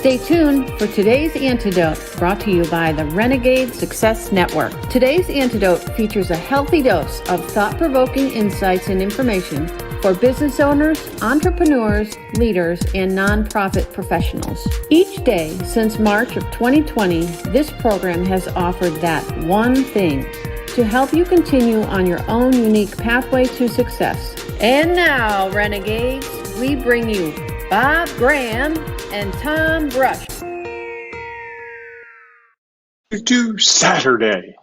Stay tuned for today's Antidote, brought to you by the Renegade Success Network. Today's Antidote features a healthy dose of thought-provoking insights and information for business owners, entrepreneurs, leaders, and nonprofit professionals. Each day since March of 2020, this program has offered that one thing to help you continue on your own unique pathway to success. And now, Renegades, we bring you Bob Graham and Tom Brush. Do Saturday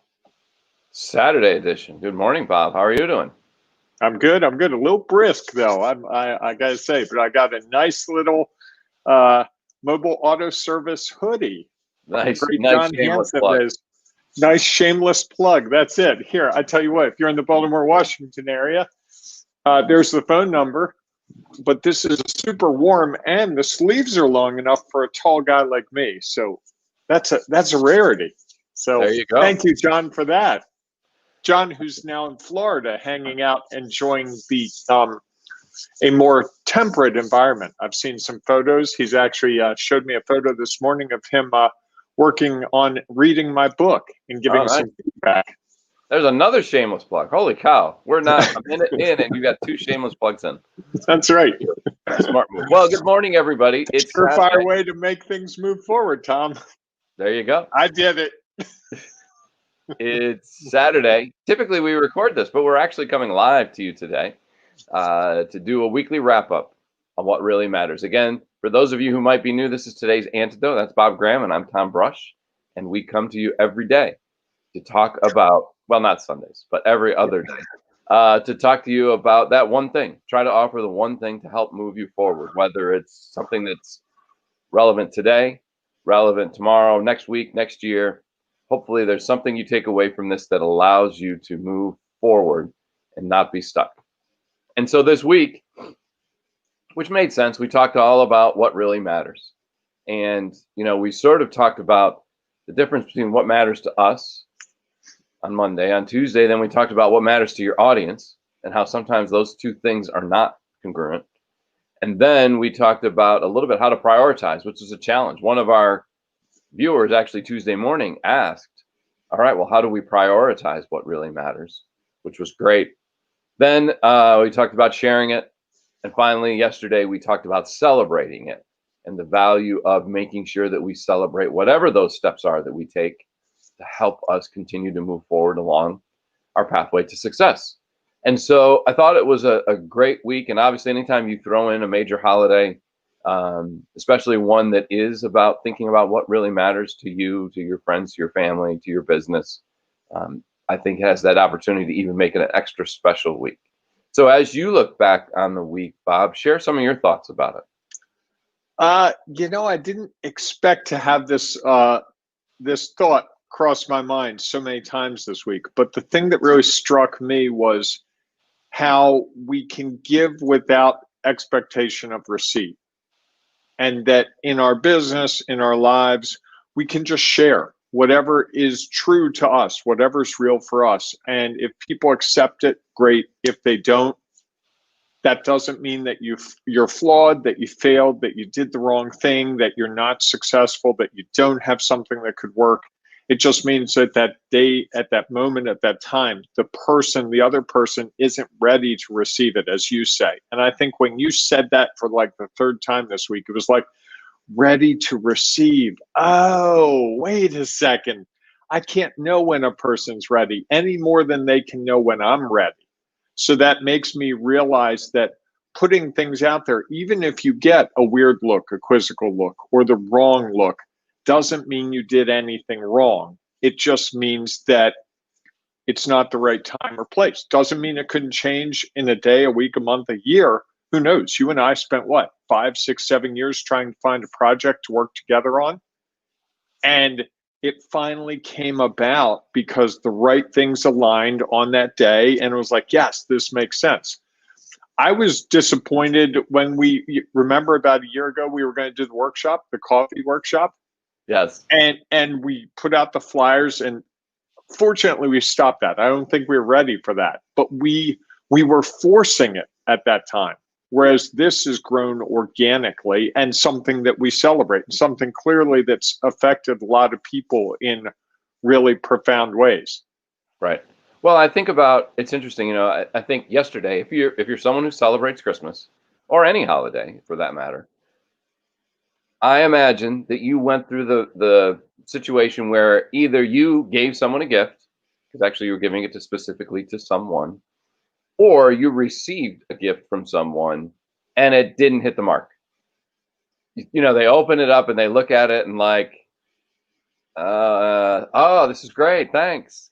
edition. Good morning, Bob. How are you doing? I'm good. A little brisk though. I gotta say, but I got a nice little mobile auto service hoodie. Nice John shameless Hanson plug. Nice shameless plug. That's it. Here, I tell you what. If you're in the Baltimore, Washington area, there's the phone number. But this is super warm, and the sleeves are long enough for a tall guy like me. So that's a rarity. So there you go. Thank you, John, for that. John, who's now in Florida, hanging out, enjoying the a more temperate environment. I've seen some photos. He's actually showed me a photo this morning of him working on reading my book and giving some feedback. There's another shameless plug. Holy cow. We're not a minute in, and you got two shameless plugs in. That's right. Smart move. Well, good morning, everybody. It's a surefire way to make things move forward, Tom. There you go. I did it. It's Saturday. Typically, we record this, but we're actually coming live to you today to do a weekly wrap-up on what really matters. Again, for those of you who might be new, this is today's Antidote. That's Bob Graham, and I'm Tom Brush. And we come to you every day to talk about, well, not Sundays, but every other day, to talk to you about that one thing. Try to offer the one thing to help move you forward, whether it's something that's relevant today, relevant tomorrow, next week, next year. Hopefully there's something you take away from this that allows you to move forward and not be stuck. And so this week, which made sense, we talked all about what really matters. And, we sort of talked about the difference between what matters to us on Monday. On Tuesday, then we talked about what matters to your audience and how sometimes those two things are not congruent. And then we talked about a little bit how to prioritize, which is a challenge. One of our viewers actually Tuesday morning asked, all right, well, how do we prioritize what really matters? Which was great. Then we talked about sharing it. And finally, yesterday, we talked about celebrating it and the value of making sure that we celebrate whatever those steps are that we take to help us continue to move forward along our pathway to success. And so I thought it was a great week. And obviously, anytime you throw in a major holiday, especially one that is about thinking about what really matters to you, to your friends, to your family, to your business, I think it has that opportunity to even make it an extra special week. So as you look back on the week, Bob, share some of your thoughts about it. I didn't expect to have this thought cross my mind so many times this week. But the thing that really struck me was how we can give without expectation of receipt. And that in our business, in our lives, we can just share whatever is true to us, whatever's real for us. And if people accept it, great. If they don't, that doesn't mean that you're flawed, that you failed, that you did the wrong thing, that you're not successful, that you don't have something that could work. It just means that that day, at that moment, at that time, the other person isn't ready to receive it, as you say. And I think when you said that for like the third time this week, it was like, ready to receive. Oh, wait a second. I can't know when a person's ready any more than they can know when I'm ready. So that makes me realize that putting things out there, even if you get a weird look, a quizzical look, or the wrong look, doesn't mean you did anything wrong. It just means that it's not the right time or place. Doesn't mean it couldn't change in a day, a week, a month, a year. Who knows? You and I spent 5, 6, 7 years trying to find a project to work together on. And it finally came about because the right things aligned on that day. And it was like, yes, this makes sense. I was disappointed when remember about a year ago, we were going to do the workshop, the coffee workshop. Yes. And we put out the flyers, and fortunately we stopped that. I don't think we were ready for that, but we were forcing it at that time. Whereas this is grown organically and something that we celebrate, something clearly that's affected a lot of people in really profound ways. Right. Well, I think about, it's interesting, I think yesterday, if you're someone who celebrates Christmas or any holiday for that matter, I imagine that you went through the situation where either you gave someone a gift, because actually you were giving it to specifically to someone, or you received a gift from someone and it didn't hit the mark. They open it up and they look at it and like, oh, this is great, thanks.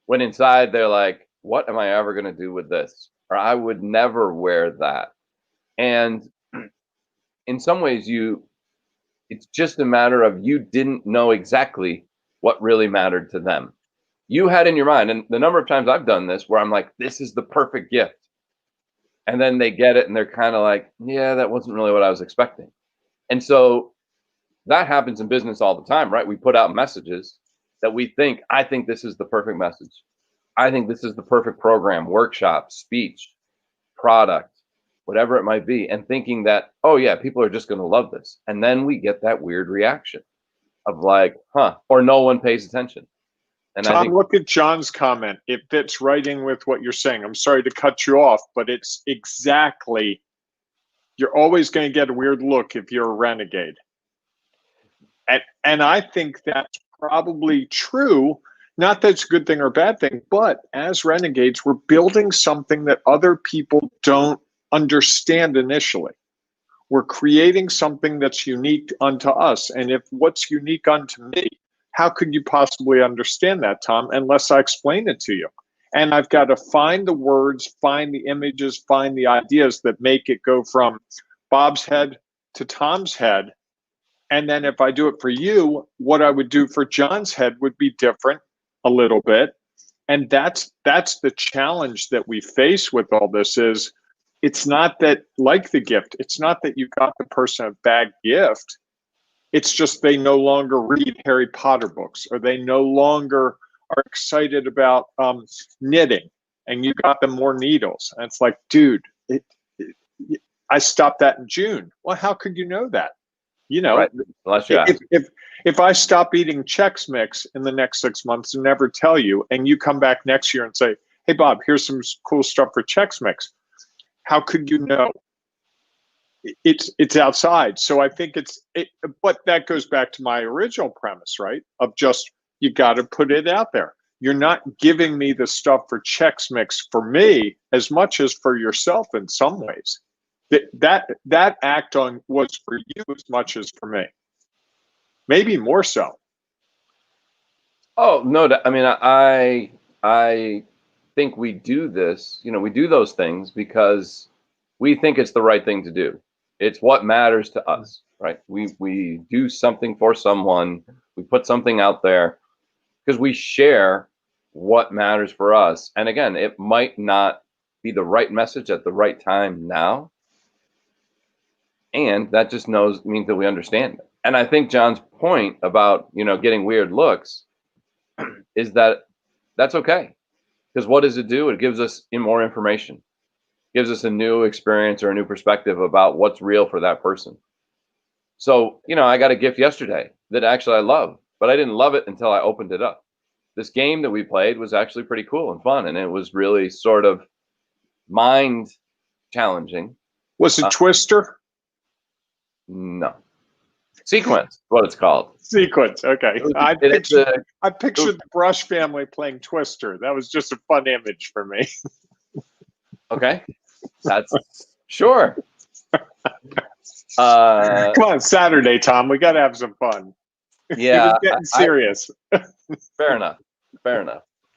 When inside they're like, what am I ever going to do with this? Or I would never wear that. And in some ways, it's just a matter of you didn't know exactly what really mattered to them. You had in your mind, and the number of times I've done this where I'm like, this is the perfect gift. And then they get it and they're kind of like, yeah, that wasn't really what I was expecting. And so that happens in business all the time, right? We put out messages that we think, I think this is the perfect message. I think this is the perfect program, workshop, speech, product, whatever it might be, and thinking that, oh yeah, people are just going to love this. And then we get that weird reaction of like, huh, or no one pays attention. And Tom, I think, look at John's comment. It fits right in with what you're saying. I'm sorry to cut you off, but it's exactly, you're always going to get a weird look if you're a renegade. And I think that's probably true. Not that it's a good thing or a bad thing, but as renegades, we're building something that other people don't understand initially. We're creating something that's unique unto us. And if what's unique unto me, how could you possibly understand that, Tom, unless I explain it to you? And I've got to find the words, find the images, find the ideas that make it go from Bob's head to Tom's head. And then if I do it for you, what I would do for John's head would be different a little bit. And that's the challenge that we face with all this is it's not that, like the gift, it's not that you got the person a bad gift. It's just they no longer read Harry Potter books, or they no longer are excited about knitting, and you got them more needles. And it's like, dude, I stopped that in June. Well, how could you know that? right, unless you ask. If I stop eating Chex Mix in the next 6 months and never tell you, and you come back next year and say, hey, Bob, here's some cool stuff for Chex Mix, how could you know? It's outside. So I think but that goes back to my original premise, right? Of just, you got to put it out there. You're not giving me the stuff for Chex Mix for me as much as for yourself in some ways. That act on was for you as much as for me. Maybe more so. Oh, no, I mean, I think we do this, we do those things because we think it's the right thing to do. It's what matters to us, right? We do something for someone, we put something out there because we share what matters for us. And again, it might not be the right message at the right time now. And that just means that we understand it. And I think John's point about, getting weird looks is that that's okay. Because what does it do? It gives us more information, gives us a new experience or a new perspective about what's real for that person. So, I got a gift yesterday that actually I love, but I didn't love it until I opened it up. This game that we played was actually pretty cool and fun. And it was really sort of mind challenging. Was it Twister? No. Sequence, what it's called. Sequence, okay. I pictured the Brush family playing Twister. That was just a fun image for me. Okay. That's sure. Come on, Saturday, Tom. We got to have some fun. Yeah. He was getting serious. Fair enough.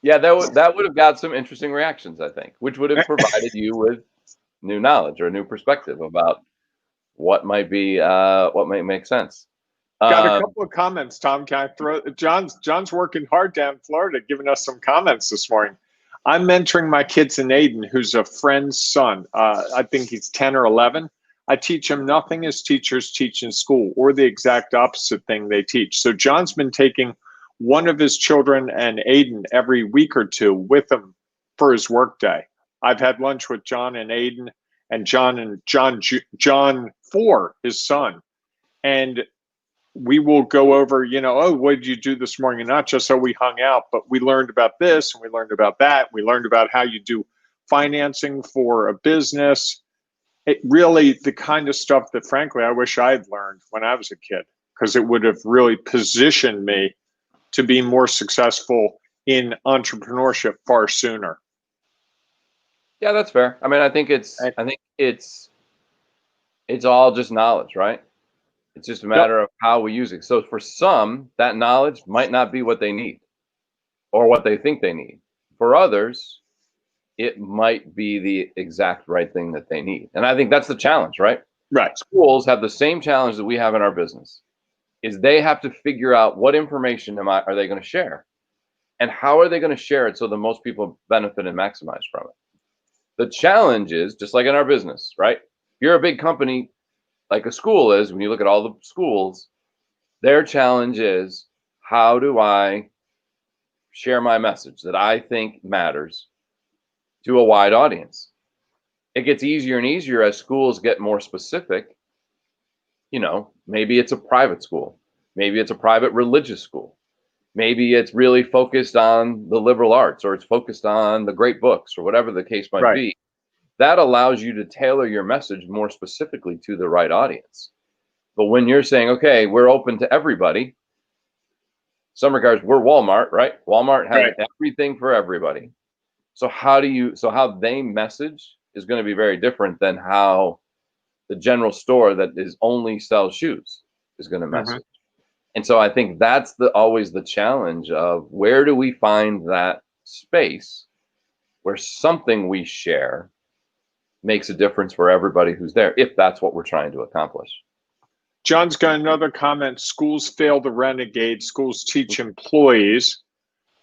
Yeah, that would have got some interesting reactions, I think, which would have provided you with new knowledge or a new perspective about what might make sense. Got a couple of comments, Tom. Can I throw John's working hard down in Florida, giving us some comments this morning. I'm mentoring my kids in Aiden, who's a friend's son. I think he's 10 or 11. I teach him nothing as teachers teach in school, or the exact opposite thing they teach. So John's been taking one of his children and Aiden every week or two with him for his work day. I've had lunch with John and Aiden, and John 4, his son. And we will go over, oh, what did you do this morning? And not just so we hung out, but we learned about this and we learned about that. We learned about how you do financing for a business. It really, the kind of stuff that frankly, I wish I had learned when I was a kid, because it would have really positioned me to be more successful in entrepreneurship far sooner. Yeah, that's fair. I mean, I think it's all just knowledge, right? It's just a matter of how we use it. So for some, that knowledge might not be what they need or what they think they need. For others, it might be the exact right thing that they need. And I think that's the challenge, right? Right. Schools have the same challenge that we have in our business, is they have to figure out what information are they going to share, and how are they going to share it so the most people benefit and maximize from it. The challenge is, just like in our business, right? If you're a big company like a school is, when you look at all the schools, their challenge is, how do I share my message that I think matters to a wide audience? It gets easier and easier as schools get more specific. Maybe it's a private school. Maybe it's a private religious school. Maybe it's really focused on the liberal arts, or it's focused on the great books, or whatever the case might be. That allows you to tailor your message more specifically to the right audience. But when you're saying, okay, we're open to everybody, in some regards, we're Walmart, right? Walmart has everything for everybody. So how they message is going to be very different than how the general store that only sells shoes is going to message. And so I think that's always the challenge of, where do we find that space where something we share makes a difference for everybody who's there, if that's what we're trying to accomplish. John's got another comment. Schools fail the renegade. Schools teach employees.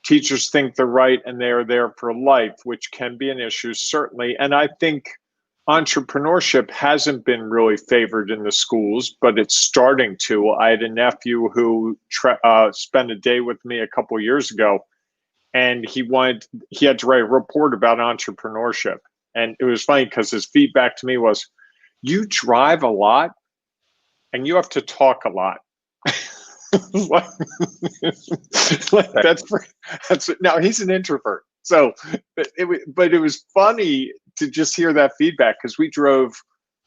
Teachers think they're right and they are there for life, which can be an issue, certainly. And I think entrepreneurship hasn't been really favored in the schools, but it's starting to. I had a nephew who spent a day with me a couple of years ago, and he had to write a report about entrepreneurship. And it was funny because his feedback to me was, you drive a lot and you have to talk a lot. That's now he's an introvert. So, but it was funny to just hear that feedback, because we drove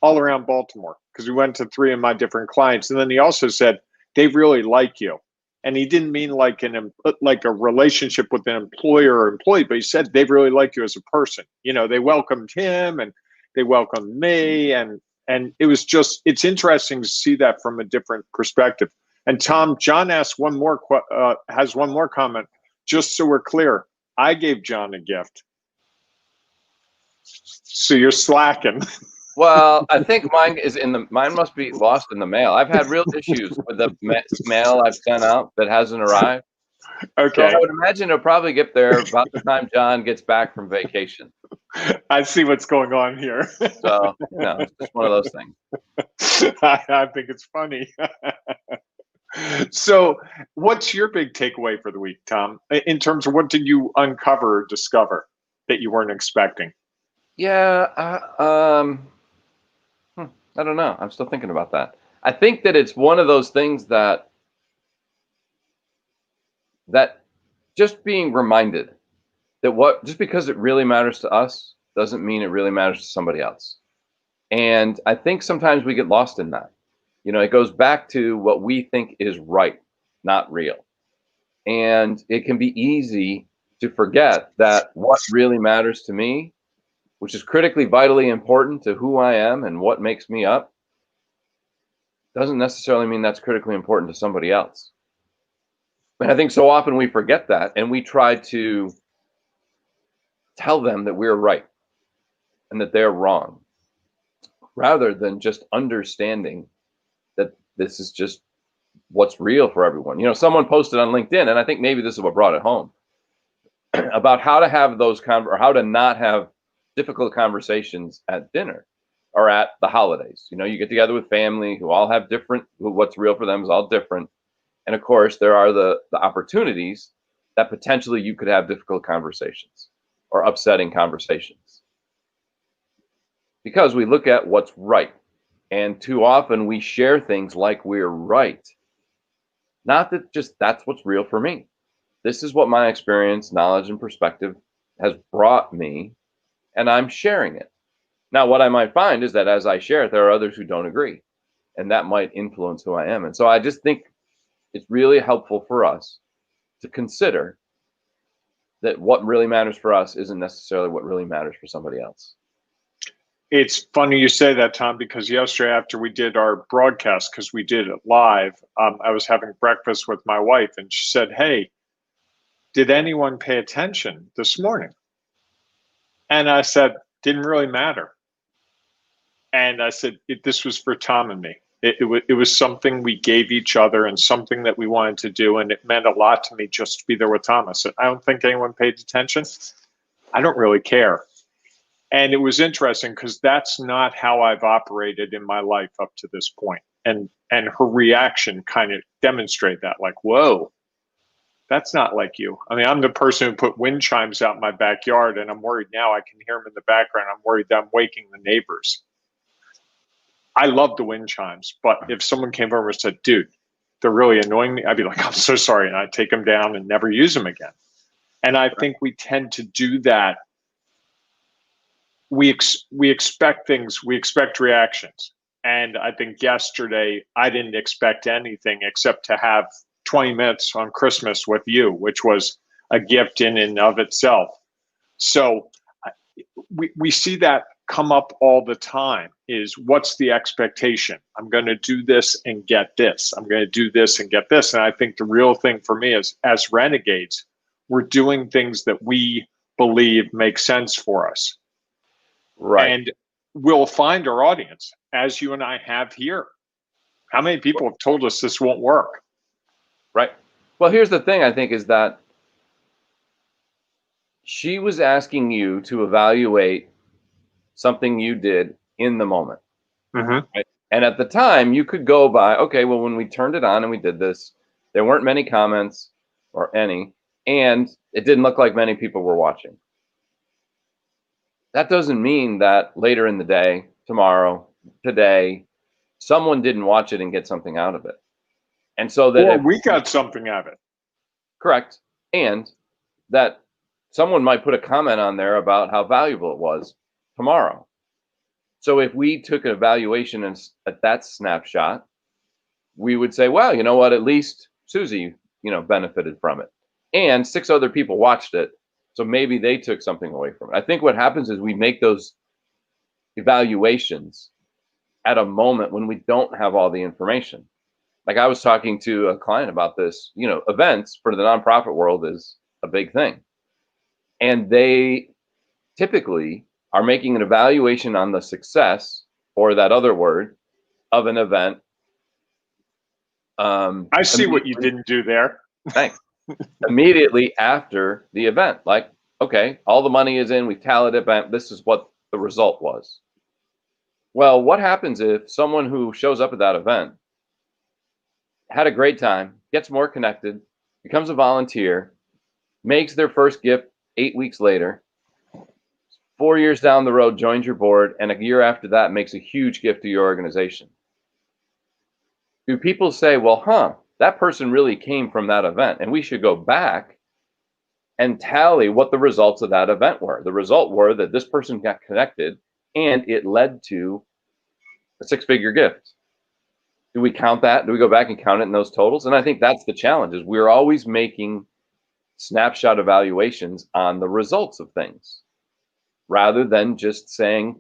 all around Baltimore because we went to 3 of my different clients. And then he also said, they really like you. And he didn't mean like a relationship with an employer or employee, but he said they really like you as a person. They welcomed him and they welcomed me. And it's interesting to see that from a different perspective. And Tom, John asked has one more comment. Just so we're clear, I gave John a gift. So you're slacking. Well, I think mine must be lost in the mail. I've had real issues with the mail I've sent out that hasn't arrived. Okay. So I would imagine it'll probably get there about the time John gets back from vacation. I see what's going on here. So, it's just one of those things. I think it's funny. So what's your big takeaway for the week, Tom, in terms of what did you uncover or discover that you weren't expecting? Yeah, I don't know. I'm still thinking about that. I think that it's one of those things that just being reminded that just because it really matters to us doesn't mean it really matters to somebody else. And I think sometimes we get lost in that. It goes back to what we think is right, not real. And it can be easy to forget that what really matters to me, which is critically, vitally important to who I am and what makes me up, doesn't necessarily mean that's critically important to somebody else. And I think so often we forget that, and we try to tell them that we're right and that they're wrong, rather than just understanding that this is just what's real for everyone. Someone posted on LinkedIn, and I think maybe this is what brought it home, about how to have or how to not have difficult conversations at dinner or at the holidays. You get together with family who all have what's real for them is all different. And of course, there are the opportunities that potentially you could have difficult conversations or upsetting conversations. because we look at what's right. And too often we share things like we're right. Not that just that's what's real for me. This is what my experience, knowledge, and perspective has brought me, and I'm sharing it. Now, what I might find is that as I share it, there are others who don't agree, and that might influence who I am. And so I just think it's really helpful for us to consider that what really matters for us isn't necessarily what really matters for somebody else. It's funny you say that, Tom, because yesterday after we did our broadcast, because we did it live, I was having breakfast with my wife, and she said, "Hey, did anyone pay attention this morning?" And I said, "Didn't really matter." And I said, "This was for Tom and me. It was something we gave each other and something that we wanted to do, and it meant a lot to me just to be there with Tom." I said, "I don't think anyone paid attention. I don't really care." And it was interesting because that's not how I've operated in my life up to this point. And her reaction kind of demonstrated that, like, whoa, that's not like you. I mean, I'm the person who put wind chimes out in my backyard, and I'm worried now I can hear them in the background. I'm worried that I'm waking the neighbors. I love the wind chimes, but if someone came over and said, "Dude, they're really annoying me," I'd be like, "I'm so sorry." And I'd take them down and never use them again. And I think we tend to do that. We expect things, we expect reactions. And I think yesterday I didn't expect anything except to have 20 minutes on Christmas with you, which was a gift in and of itself. So we see that come up all the time, is what's the expectation? I'm going to do this and get this. I'm going to do this and get this. And I think the real thing for me is, as renegades, we're doing things that we believe make sense for us. Right. And we'll find our audience, as you and I have here. How many people have told us this won't work? Right. Well, here's the thing, I think, is that she was asking you to evaluate something you did in the moment. Mm-hmm. Right? And at the time, you could go by, okay, well, when we turned it on and we did this, there weren't many comments or any, and it didn't look like many people were watching. That doesn't mean that later in the day, tomorrow, today, someone didn't watch it and get something out of it. And so that Or we got something out of it. correct. And that someone might put a comment on there about how valuable it was tomorrow. So if we took an evaluation at that snapshot, we would say, well, you know what, at least Susie, benefited from it. And 6 other people watched it. So maybe they took something away from it. I think what happens is we make those evaluations at a moment when we don't have all the information. Like I was talking to a client about this, events for the nonprofit world is a big thing. And they typically are making an evaluation on the success, or that other word, of an event. I see what you didn't do there. Thanks. Immediately after the event, like, okay, all the money is in, we've tallied it, this is what the result was. Well, what happens if someone who shows up at that event had a great time, gets more connected, becomes a volunteer, makes their first gift 8 weeks later, 4 years down the road, joins your board, and a year after that makes a huge gift to your organization? Do people say, well, that person really came from that event, and we should go back and tally what the results of that event were? The result were that this person got connected, and it led to a 6-figure gift. Do we count that? Do we go back and count it in those totals? And I think that's the challenge, is we're always making snapshot evaluations on the results of things rather than just saying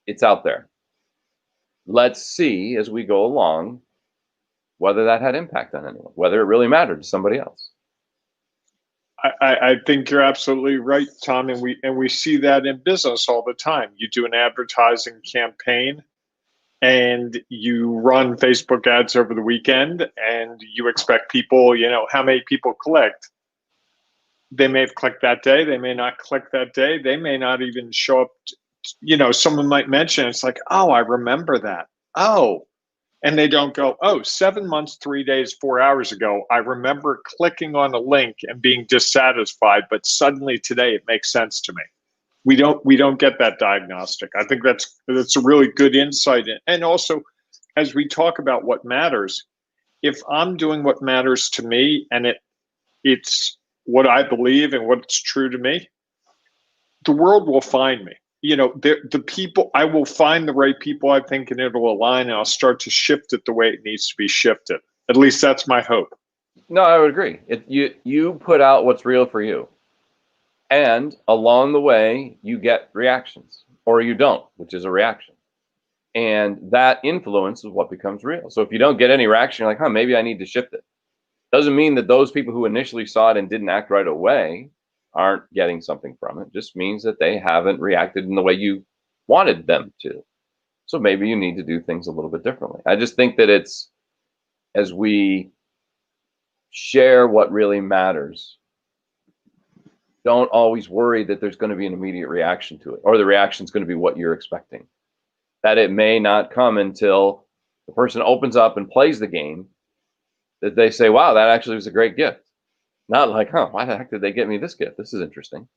it's out there. Let's see as we go along whether that had impact on anyone, whether it really mattered to somebody else. I think you're absolutely right, Tom, and we see that in business all the time. You do an advertising campaign and you run Facebook ads over the weekend, and you expect people, how many people clicked. They may have clicked that day. They may not click that day. They may not even show up. Someone might mention, it's like, oh, I remember that. Oh, and they don't go, oh, 7 months, 3 days, 4 hours ago, I remember clicking on a link and being dissatisfied, but suddenly today it makes sense to me. we don't get that diagnostic. I think that's a really good insight. And also, as we talk about what matters, if I'm doing what matters to me and it's what I believe and what's true to me, the world will find me. The people, I will find the right people, I think, and it'll align, and I'll start to shift it the way it needs to be shifted. At least that's my hope. No, I would agree. You put out what's real for you. And along the way, you get reactions, or you don't, which is a reaction. And that influence is what becomes real. So if you don't get any reaction, you're like, maybe I need to shift it. Doesn't mean that those people who initially saw it and didn't act right away aren't getting something from it. Just means that they haven't reacted in the way you wanted them to. So maybe you need to do things a little bit differently. I just think that it's, as we share what really matters, don't always worry that there's going to be an immediate reaction to it, or the reaction is going to be what you're expecting. That it may not come until the person opens up and plays the game, that they say, wow, that actually was a great gift. Not like, why the heck did they get me this gift? This is interesting.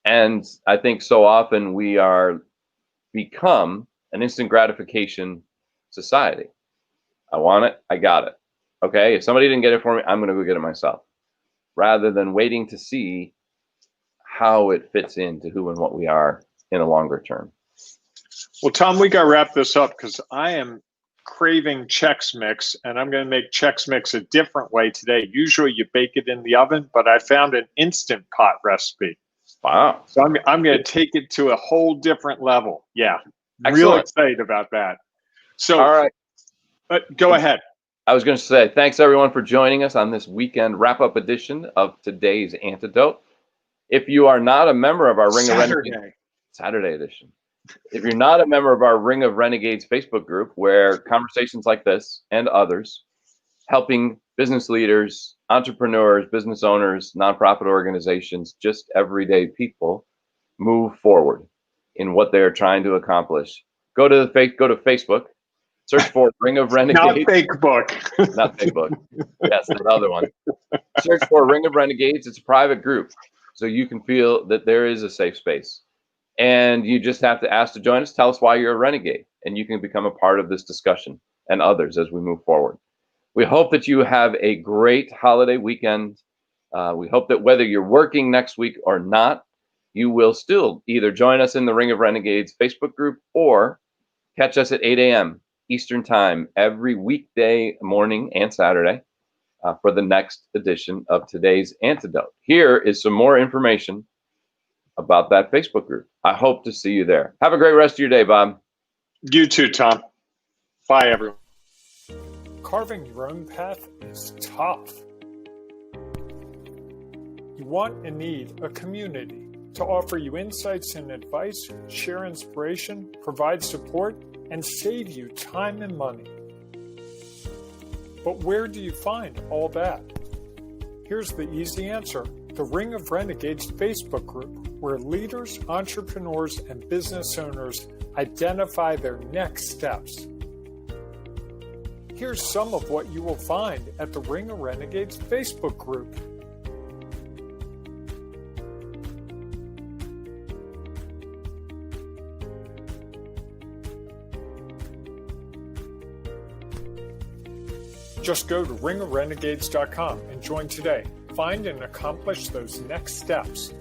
And I think so often we are become an instant gratification society. I want it, I got it. Okay, if somebody didn't get it for me, I'm going to go get it myself, rather than waiting to see how it fits into who and what we are in a longer term. Well, Tom, we got to wrap this up because I am craving Chex Mix, and I'm going to make Chex Mix a different way today. Usually you bake it in the oven, but I found an Instant Pot recipe. Wow. So I'm going to take it to a whole different level. Yeah. Excellent. Real excited about that. So, all right. Go ahead. I was going to say, thanks everyone for joining us on this weekend wrap-up edition of today's Antidote. If you are not a member of our Ring of Renegades Saturday edition, if you're not a member of our Ring of Renegades Facebook group, where conversations like this and others, helping business leaders, entrepreneurs, business owners, nonprofit organizations, just everyday people move forward in what they're trying to accomplish, go to Facebook, search for Ring of Renegades. Not fake book. Not fake book. Yes, that other one. Search for Ring of Renegades. It's a private group, so you can feel that there is a safe space. And you just have to ask to join us. Tell us why you're a renegade, and you can become a part of this discussion and others as we move forward. We hope that you have a great holiday weekend. We hope that whether you're working next week or not, you will still either join us in the Ring of Renegades Facebook group or catch us at 8 a.m. Eastern Time every weekday morning and Saturday for the next edition of today's Antidote. Here is some more information about that Facebook group. I hope to see you there. Have a great rest of your day, Bob. You too, Tom. Bye, everyone. Carving your own path is tough. You want and need a community to offer you insights and advice, share inspiration, provide support, and save you time and money. But where do you find all that? Here's the easy answer: the Ring of Renegades Facebook group, where leaders, entrepreneurs, and business owners identify their next steps. Here's some of what you will find at the Ring of Renegades Facebook group. Just go to ringofrenegades.com and join today. Find and accomplish those next steps.